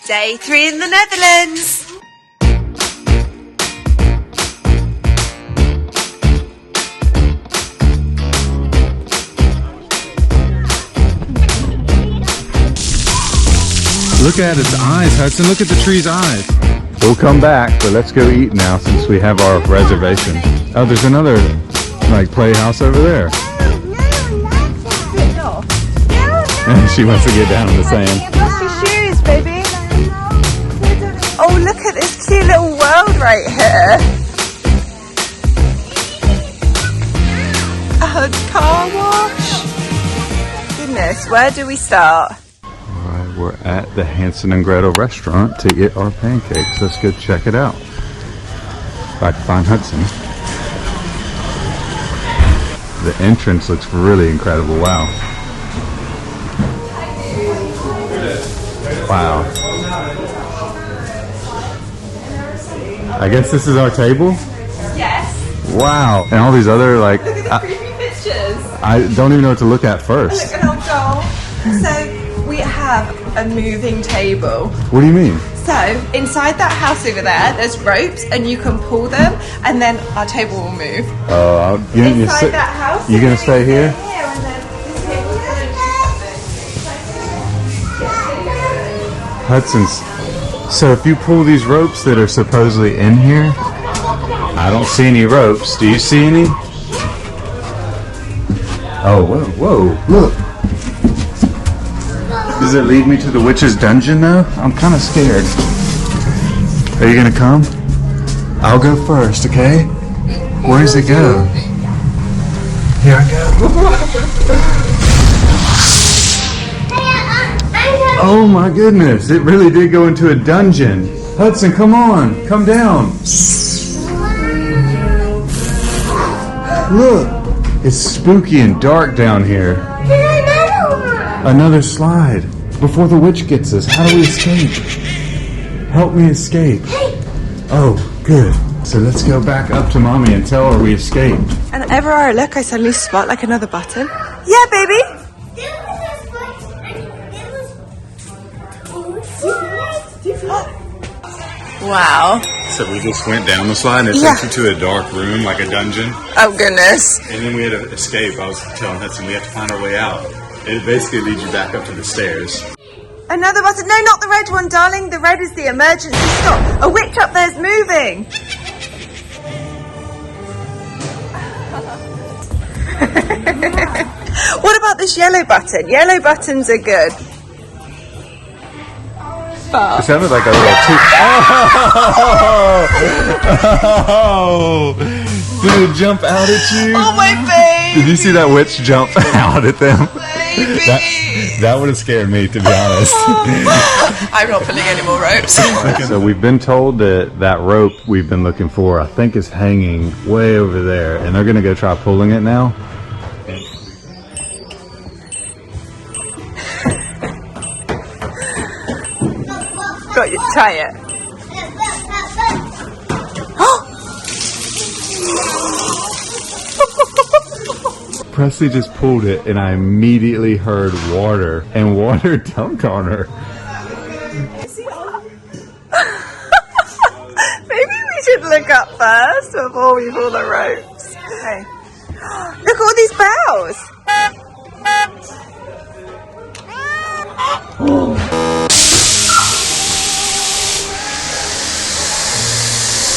Day 3 in the Netherlands. Look at its eyes, Hudson. Look at the tree's eyes. We'll come back, but let's go eat now since we have our reservation. Oh, there's another like playhouse over there. She wants to get down in the sand. Brush your shoes, baby. Oh, look at this cute little world right here. A car wash. Goodness, where do we start? Alright, we're at the Hansel and Gretel restaurant to get our pancakes. Let's go check it out. If I can find Hudson. The entrance looks really incredible. Wow. Wow. I guess this is our table? Yes. Wow. And all these other like... Look at the creepy pictures. I don't even know what to look at first. Look at an old doll. So we have a moving table. What do you mean? So inside that house over there, there's ropes and you can pull them and then our table will move. Oh, Inside that house. You gonna stay here? And then this table's Hudson's. So if you pull these ropes that are supposedly in here, I don't see any ropes. Do you see any? Oh, whoa, look. Does it lead me to the witch's dungeon though? I'm kind of scared. Are you gonna come? I'll go first, okay? Where does it go? Here I go. Oh my goodness, it really did go into a dungeon. Hudson, come on, come down. Look, it's spooky and dark down here. Another slide. Before the witch gets us, how do we escape? Help me escape. Oh, good. So let's go back up to Mommy and tell her we escaped. And everywhere I look, I suddenly spot like another button. Yeah, baby. Wow. So we just went down the slide and it sent you to a dark room, like a dungeon. Oh, goodness. And then we had to escape. I was telling Hudson we have to find our way out. It basically leads you back up to the stairs. Another button. No, not the red one, darling. The red is the emergency stop. A witch up there's moving. What about this yellow button? Yellow buttons are good. It sounded like a little Oh! Did it jump out at you? Oh, my baby. Did you see that witch jump out at them? Baby. That would have scared me, to be honest. I'm not pulling any more ropes. So we've been told that that rope we've been looking for, I think, is hanging way over there, and they're going to go try pulling it now. Got you, try it. Presley just pulled it, and I immediately heard water, and water dunked on her. Maybe we should look up first before we pull the ropes. Okay. Look at all these bells.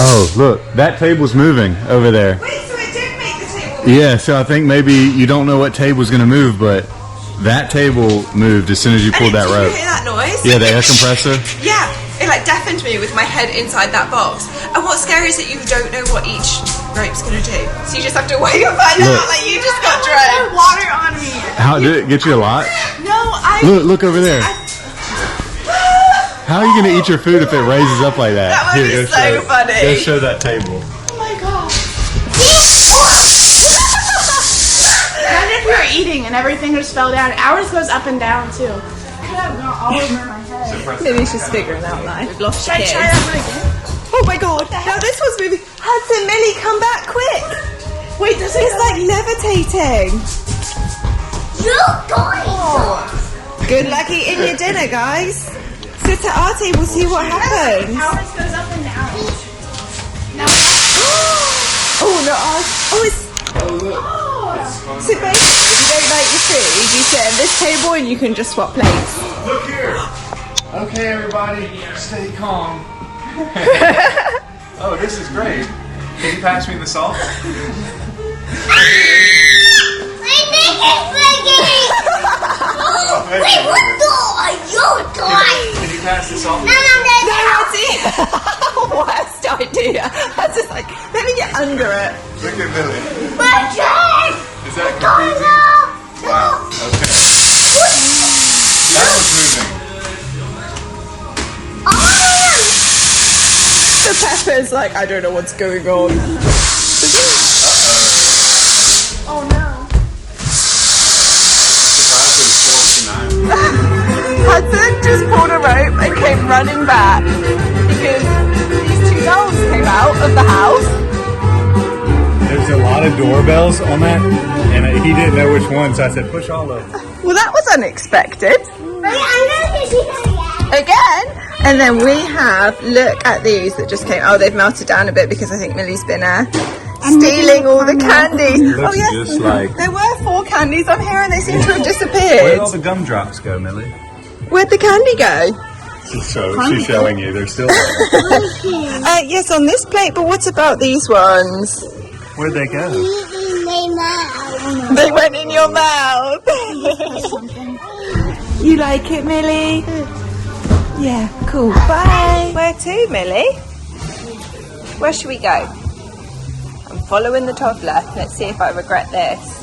Oh, look, that table's moving over there. Wait, so it did make the table? Yeah, so I think maybe you don't know what table's going to move, but that table moved as soon as you pulled that rope. Did you hear that noise? Yeah, the air compressor. Yeah, it like deafened me with my head inside that box. And what's scary is that you don't know what each rope's going to do. So you just have to wait and find out, like you just got dragged. Water on me. How did it get you a lot? No, Look over there. How are you going to eat your food if it raises up like that? That would be so funny. Go show that table. Oh my god. Imagine if we were eating and everything just fell down. Ours goes up and down too. Could have gone all over my head. maybe she's figuring out life. We've lost Should I kids. try that one again? Oh my god, now this one's moving. Hudson, Millie, come back quick. Wait, does it It's like levitating. You guys. Good luck eating your dinner, guys. go to our table, see what happens. Ours goes up and down. Oh, not ours. Oh, it's... So basically, if you don't like your food, you sit at this table and you can just swap plates. Look here. Okay, everybody, stay calm. Oh, this is great. Can you pass me the salt? Can you pass the salt? No, worst idea. I was just like, let me get under it. Look at Billy. Is that confusing? Wow, okay. That was moving. The Pepper's like, I don't know what's going on. Oh no. Hudson just pulled a rope and came running back because these two dolls came out of the house. There's a lot of doorbells on that, and he didn't know which one, so I said, push all of them. Well, that was unexpected. Again. And then we have, look at these that just came. Oh, they've melted down a bit because I think Millie's been stealing all the candies. Looks just like... There were 4 candies on here and they seem to have Where disappeared. did all the gumdrops go, Millie? Where'd the candy go? She's showing you. They're still there. Yes, on this plate, but what about these ones? Where'd they go? They went in your mouth. You like it, Millie? Yeah, cool. Bye. Where to, Millie? Where should we go? I'm following the toddler. Let's see if I regret this.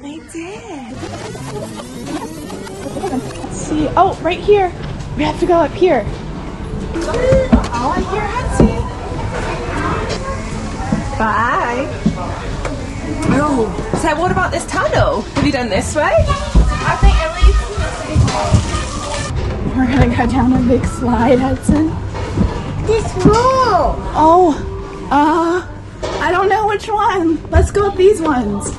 I did. Let's see. Oh, right here. We have to go up here. Oh, I hear Hansel. Bye. Oh, so what about this tunnel? Have you done this way? I think at least we're gonna go down a big slide, Hudson. This roll. Oh, I don't know which one. Let's go up these ones.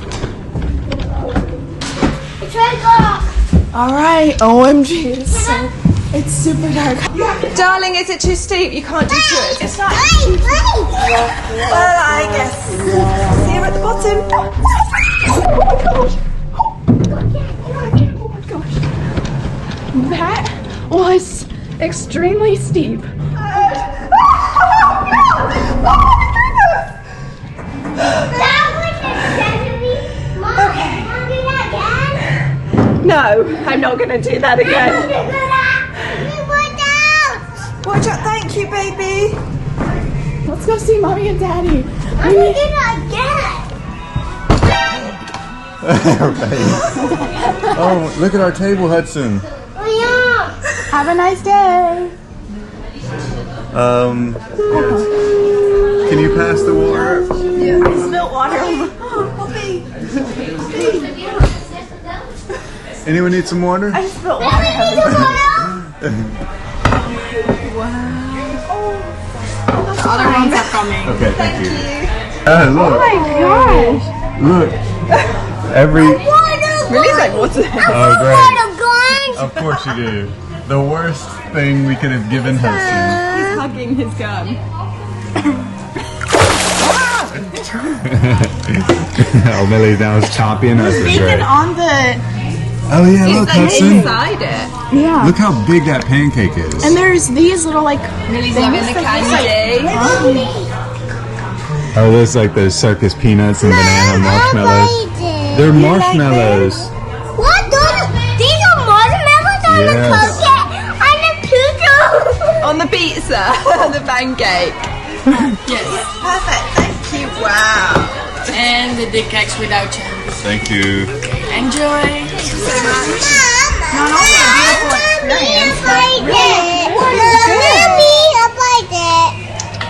Trick off. All right. OMG, it's super dark. Darling, is it too steep? You can't do it. It's not. Wait. Well, I guess. See you at the bottom. Oh my gosh. That was extremely steep. No, I'm not going to do that again. Watch out. Thank you, baby. Let's go see Mommy and Daddy. Oh, look at our table, Hudson. Have a nice day. Yes. Can you pass the water? Yeah, I spilled water on my... Anyone need some water? I spilled water everywhere. The other ones are coming. Okay, thank you. Look. Oh my gosh. Look. Every... Millie's like, what's that? Oh, great. Of course you do. The worst thing we could have given Hudson. He's hugging his gum. Oh, Millie, that was choppy and that's Bacon great. on the... Oh yeah, He's look, like Hudson. inside it. Yeah. Look how big that pancake is. And there's these little like... Millie's having the candy. Oh, there's like those circus peanuts and banana marshmallows. They're marshmallows. What? These are marshmallows on the Yes. cookie and the pickle. On the pizza. The pancake. Yes, Perfect. Thank you. Wow. and the dick cakes without jam. Thank you. Enjoy. Not only a beautiful experience, but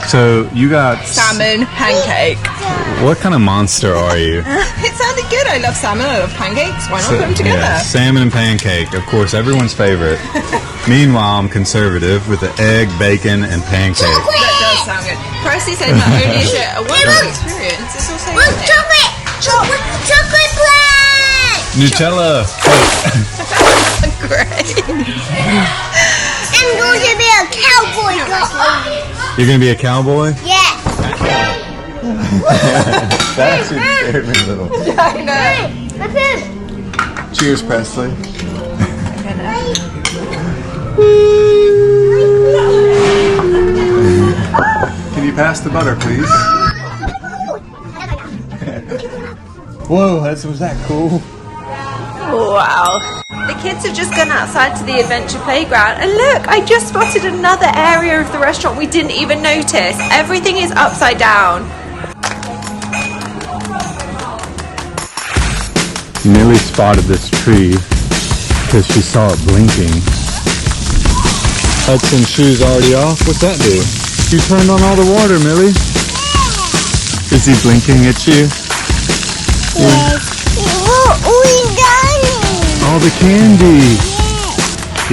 So you got salmon pancake. What kind of monster are you? It sounded good. I love salmon. I love pancakes. Why not put them together? Yeah, salmon and pancake, of course, everyone's favorite. Meanwhile, I'm conservative with the egg, bacon, and pancake. That does sound good. Percy said not only is it a wonderful experience, it's also unique. Chocolate plate! Nutella. Great. I'm going to be a cowboy girl. You're gonna be a cowboy? Yeah. That should scare me a little. I know. What's it? Cheers, Presley. Can you pass the butter, please? Whoa, was that cool? Wow. The kids have just gone outside to the adventure playground, and look, I just spotted another area of the restaurant we didn't even notice. Everything is upside down. Millie spotted this tree because she saw it blinking. Hudson's shoes already off. What's that do? You turned on all the water, Millie. Is he blinking at you? Yes. What we done? All the candy.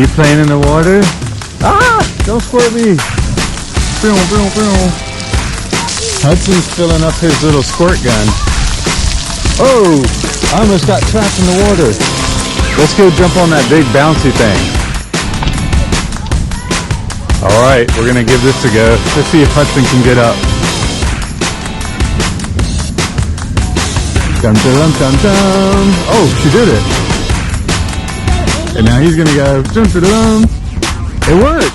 You playing in the water? Ah! Don't squirt me. Boom, boom, boom. Hudson's filling up his little squirt gun. Oh! I almost got trapped in the water. Let's go jump on that big bouncy thing. Alright, we're gonna give this a go. Let's see if Hudson can get up. Dum dum dum dum. Oh, she did it. And now he's gonna go dum dum dum. It worked.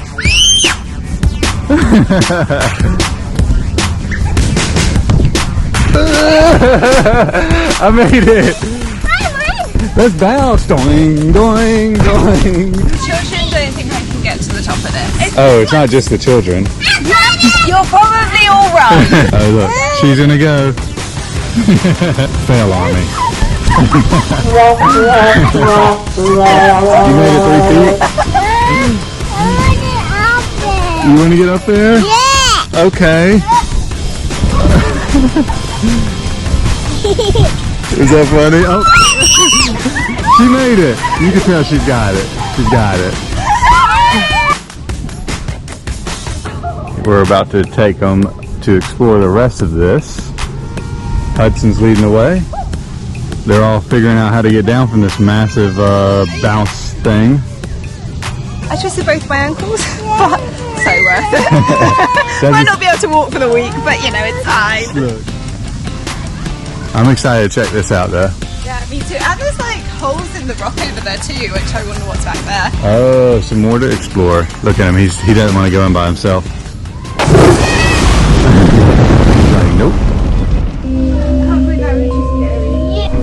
I made it. Let's bounce. Doing, doing, doing. Children don't think I can get to the top of this. Oh, it's not just the children. You're probably all right. Oh, look. She's gonna go. Fail on me. You made it 3 feet? You want to get up there? Yeah. Okay. Is that funny? Oh. She made it. You can tell she's got it. She's got it. We're about to take them to explore the rest of this. Hudson's leading the way. They're all figuring out how to get down from this massive bounce thing. I twisted both my ankles, but so worth it. Might not be able to walk for the week, but you know, it's fine. Look. I'm excited to check this out though. Yeah, me too. And there's like holes in the rock over there too, which I wonder what's back there. Oh, some more to explore. Look at him, he doesn't want to go in by himself. He's like, nope.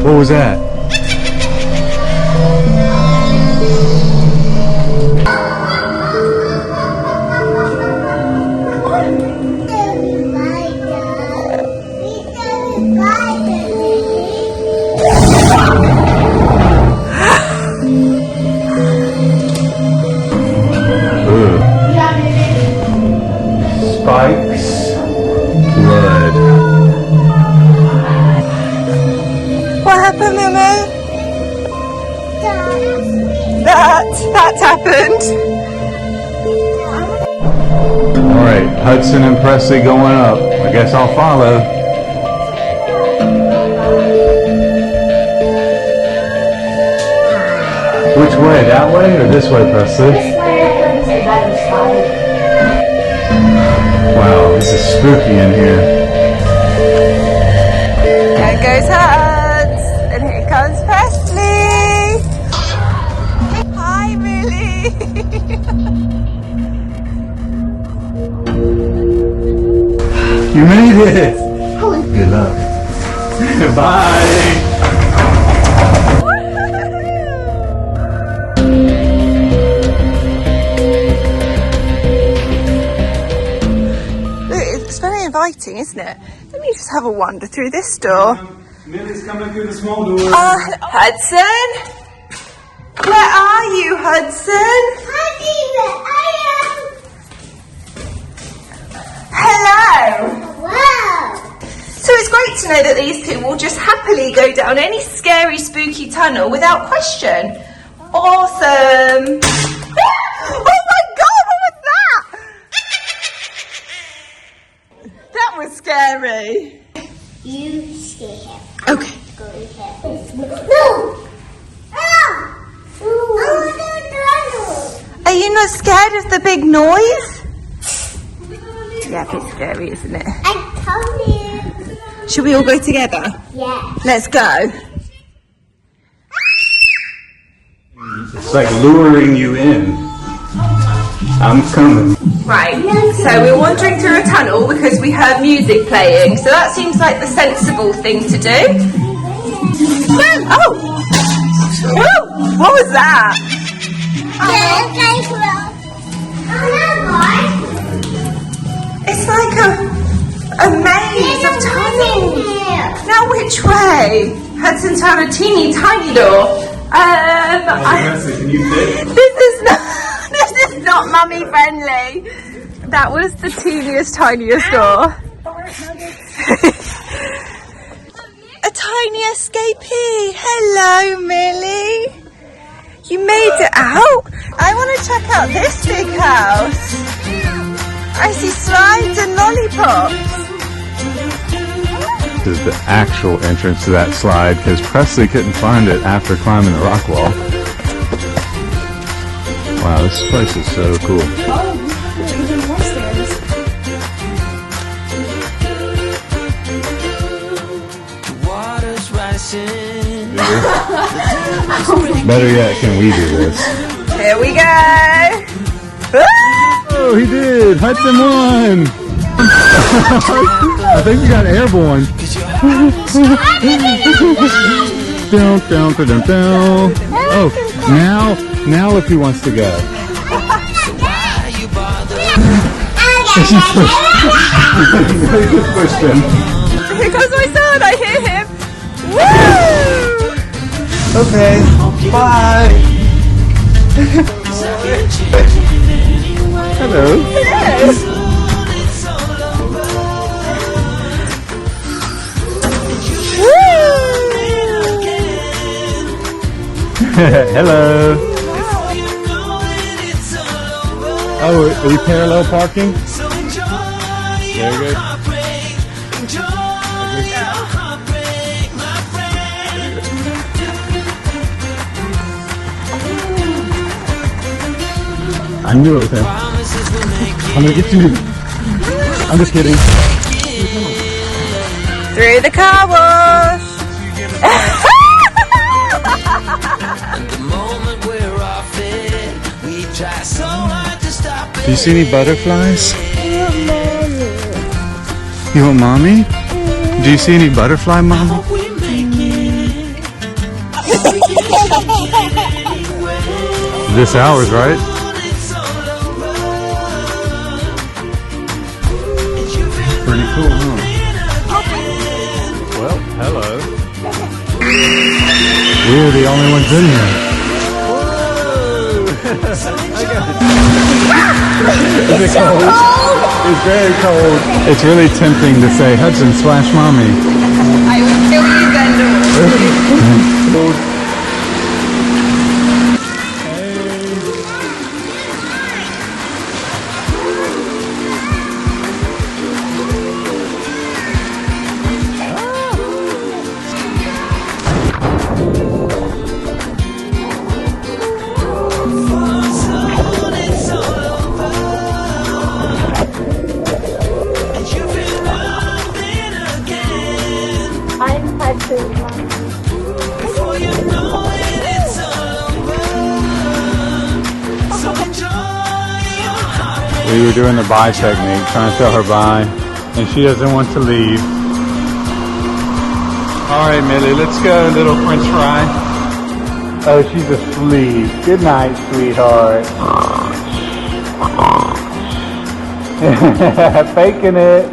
What was that? Spikes, blood. What happened, Mama? That's happened. Alright, Hudson and Presley going up. I guess I'll follow. Which way? That way or this way, Presley? Wow, this is spooky in here. There goes Huds, and here comes Presley. Hi, Millie. You made it! Good luck. Bye! It's very inviting, isn't it? Let me just have a wander through this door. Millie's coming through the small door. Hudson? Where are you, Hudson? Hello! Wow. So it's great to know that these two will just happily go down any scary, spooky tunnel without question. Awesome! Oh my god, what was that? That was scary. You stay here. Okay. Go here. No! you not scared of the big noise? Yeah, a bit scary, isn't it? I told you. Should we all go together? Yeah. Let's go. It's like luring you in. I'm coming. Right, so we're wandering through a tunnel because we heard music playing, so that seems like the sensible thing to do. Oh! Whoa! What was that? It's like a maze of tunnels. Now which way? Hudson's found a teeny tiny door. Can you fit? This is not mummy friendly. That was the teeniest, tiniest door. A tiny escapee. Hello, Millie. You made it out. I want to check out this big house. I see slides and lollipops. This is the actual entrance to that slide because Presley couldn't find it after climbing the rock wall. Wow, this place is so cool. Even more stairs. Better yet, can we do this? Here we go. Oh, he did! Hudson won! I think we got airborne. Down, down, down, down. Oh, now if he wants to go. He just pushed him. Here goes my son. I hear him. Woo! Okay, bye. Hello. Hello. Oh, are you parallel parking? Very good. I knew it was him. I'm gonna get you. I'm just kidding. Through the car wash. Do you see any butterflies? You want mommy? Do you see any butterfly, mommy? This hour's right. Pretty cool, huh? Well, hello. We're the only ones in here. Is it cold? It's very cold. It's really tempting to say, Hudson, splash mommy. I will kill you, Gundam. We were doing the bye technique, trying to tell her bye, and she doesn't want to leave. All right, Millie, let's go, little French fry. Oh, she's asleep. Good night, sweetheart. Faking it.